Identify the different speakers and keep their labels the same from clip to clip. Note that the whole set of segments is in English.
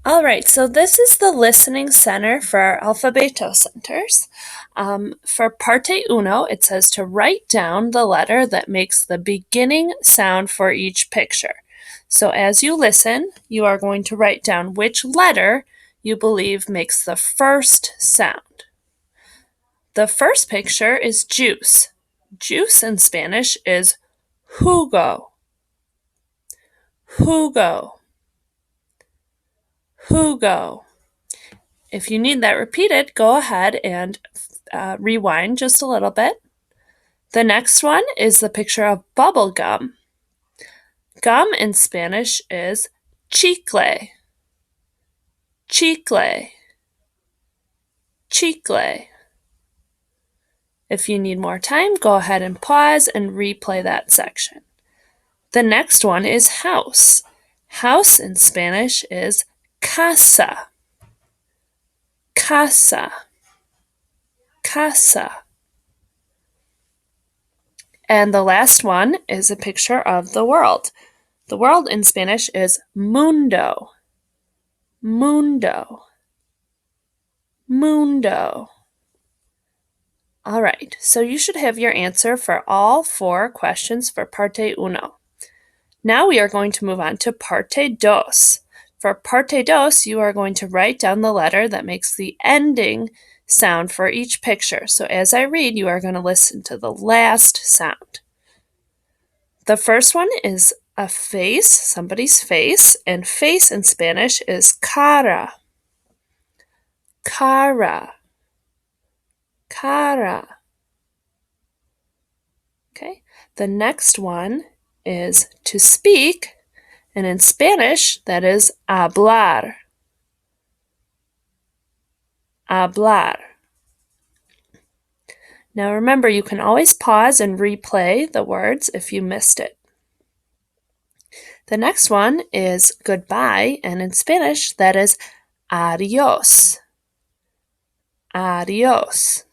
Speaker 1: All right, so this is the listening center for our Alfabeto centers. For parte uno, it says to write down the letter that makes the beginning sound for each picture. So as you listen, you are going to write down which letter you believe makes the first sound. The first picture is juice. Juice in Spanish is jugo. Jugo. Jugo. If you need that repeated, go ahead and rewind just a little bit. The next one is the picture of bubble gum. Gum in Spanish is chicle. Chicle. Chicle. If you need more time, go ahead and pause and replay that section. The next one is house. House in Spanish is casa. Casa. Casa. And the last one is a picture of the world. The world in Spanish is mundo. Mundo. Mundo. All right, so you should have your answer for all 4 questions for parte uno. Now we are going to move on to parte dos. For parte dos, you are going to write down the letter that makes the ending sound for each picture. So as I read, you are going to listen to the last sound. The first one is a face, somebody's face, and face in Spanish is cara. Cara. Cara. Okay, the next one is to speak, and in Spanish, that is hablar. Hablar. Now remember, you can always pause and replay the words if you missed it. The next one is goodbye, and in Spanish, that is adios. Adios.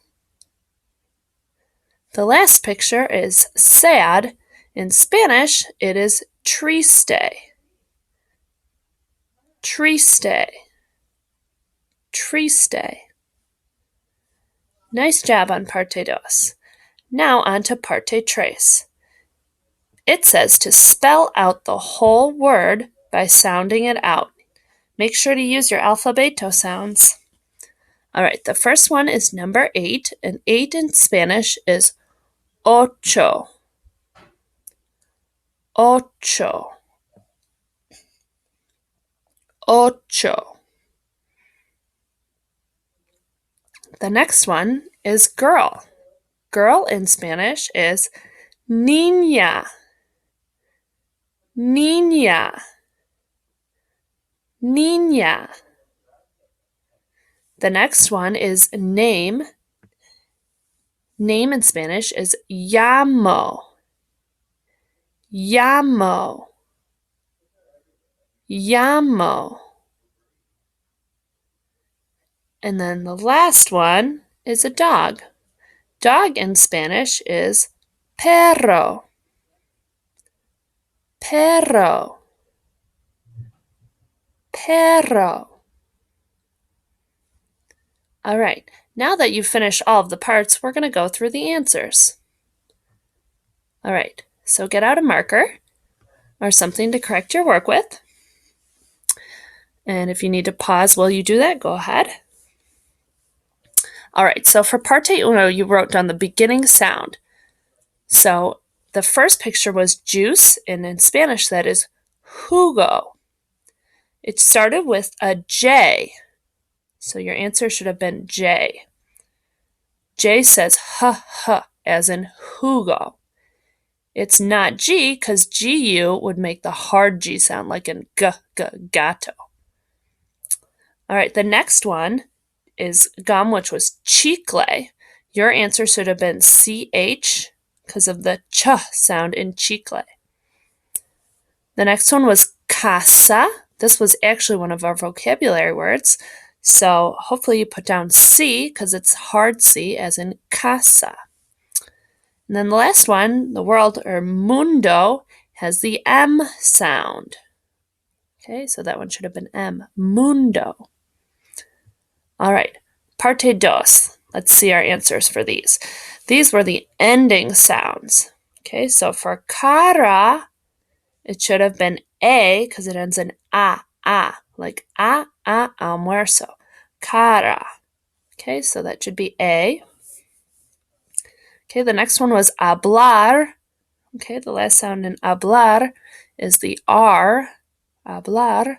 Speaker 1: The last picture is sad. In Spanish, it is triste. Triste. Triste. Nice job on parte dos. Now on to parte tres. It says to spell out the whole word by sounding it out. Make sure to use your alfabeto sounds. All right, the first one is number 8, and 8 in Spanish is ocho. Ocho. Ocho. The next one is girl. Girl in Spanish is niña. Niña. Niña. The next one is name. Name in Spanish is llamo. Llamo. Llamo. And then the last one is a dog. Dog in Spanish is perro. Perro. Perro. All right, now that you've finished all of the parts, we're going to go through the answers. All right, so get out a marker or something to correct your work with. And if you need to pause while you do that, go ahead. All right, so for parte uno, you wrote down the beginning sound. So the first picture was juice, and in Spanish that is jugo. It started with a J, so your answer should have been J. J says huh, as in jugo. It's not G, because GU would make the hard G sound, like in gato. All right, the next one is gum, which was chicle. Your answer should have been CH, because of the ch sound in chicle. The next one was casa. This was actually one of our vocabulary words, so hopefully you put down C, because it's hard C, as in casa. And then the last one, the world, or mundo, has the M sound. Okay, so that one should have been M. Mundo. All right, parte dos. Let's see our answers for these. These were the ending sounds. Okay, so for cara, it should have been A because it ends in like almuerzo. Cara. Okay, so that should be A. Okay, the next one was hablar. Okay, the last sound in hablar is the R. Hablar.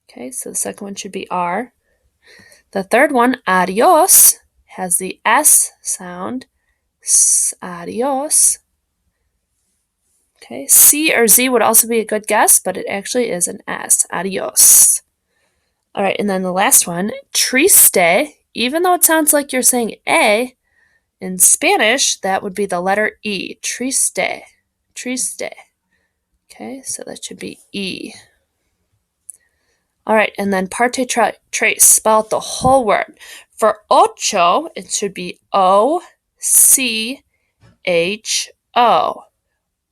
Speaker 1: Okay, so the second one should be R. The third one, adios, has the S sound. Adios. Okay, C or Z would also be a good guess, but it actually is an S. Adios. All right, and then the last one, triste, even though it sounds like you're saying A, in Spanish, that would be the letter E. Triste. Triste. Okay, so that should be E. All right, and then parte tres, spell out the whole word. For ocho, it should be O-C-H-O.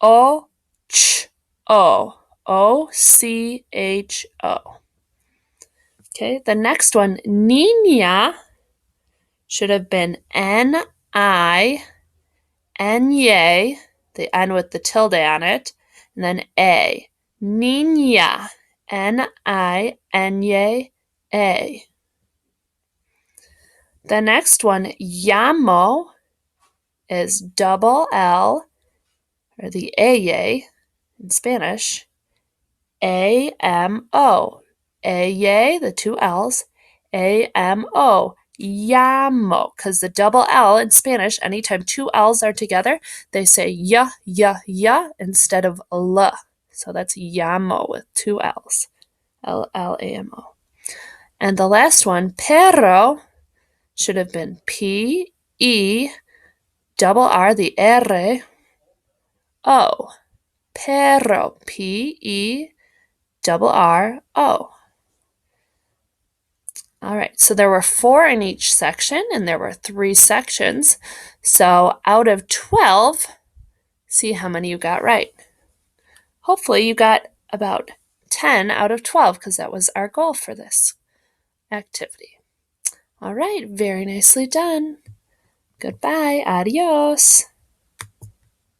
Speaker 1: O-ch-O. O-C-H-O. Okay, the next one, niña, should have been N-I-N-Y, the N with the tilde on it, and then A. Niña. N-I-N-Y-A. The next one, llamo, is double L, or the A in Spanish, A-M-O. A, the two L's, A-M-O. Llamo, because the double L in Spanish, anytime two L's are together, they say ya instead of l. So that's llamo with two L's. L-L-A-M-O. And the last one, perro, should have been P-E, double R, the R, O. Perro, P-E, double R, O. All right, so there were 4 in each section, and there were 3 sections. So out of 12, see how many you got right. Hopefully you got about 10 out of 12, because that was our goal for this activity. All right, very nicely done. Goodbye, adios.